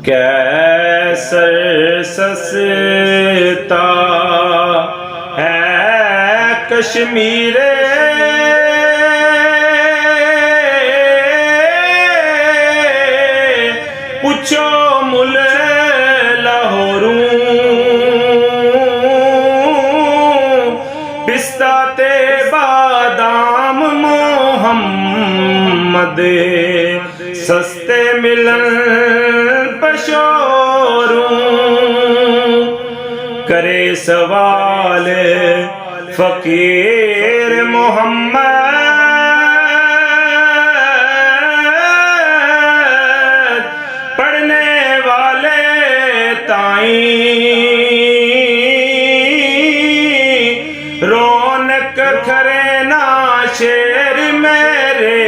कैसर सस्ता है कश्मीरे पूछो मुल लाहौरों पिस्ता ते बादाम मोहम्मद सस्ते मिलन पशोरों करे सवाल फकीर मोहम्मद पढ़ने वाले ताईं रौनक खरे ना शेर मेरे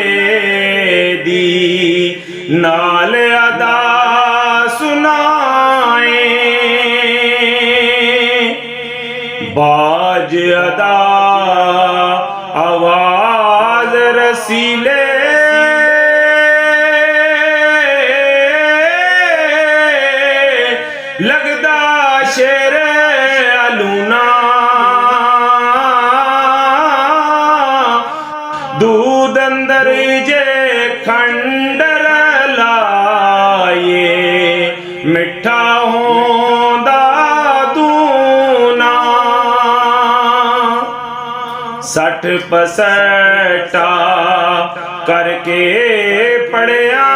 दी नाल अदा सुनाए बाज अदा आवाज रसीले लगदा शेर अलूना दूध अंदर जे खंडर लाए मिठा होंदा दूना 60% करके पढ़िया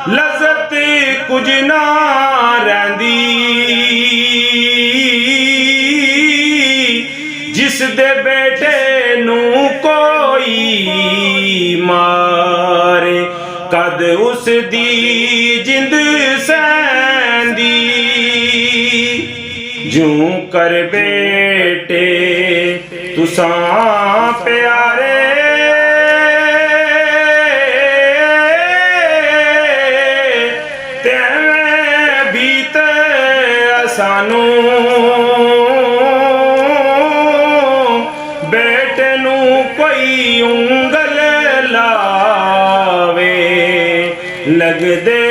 लज़त कुछ ना रहिंदी जिस दे बेटे नू कोई मारे कद उस दी जिंद सैंदी जूं कर बेटे तुसां प्यारे तेरे बीत सानू बेटे नू कोई उंगल लावे लगदे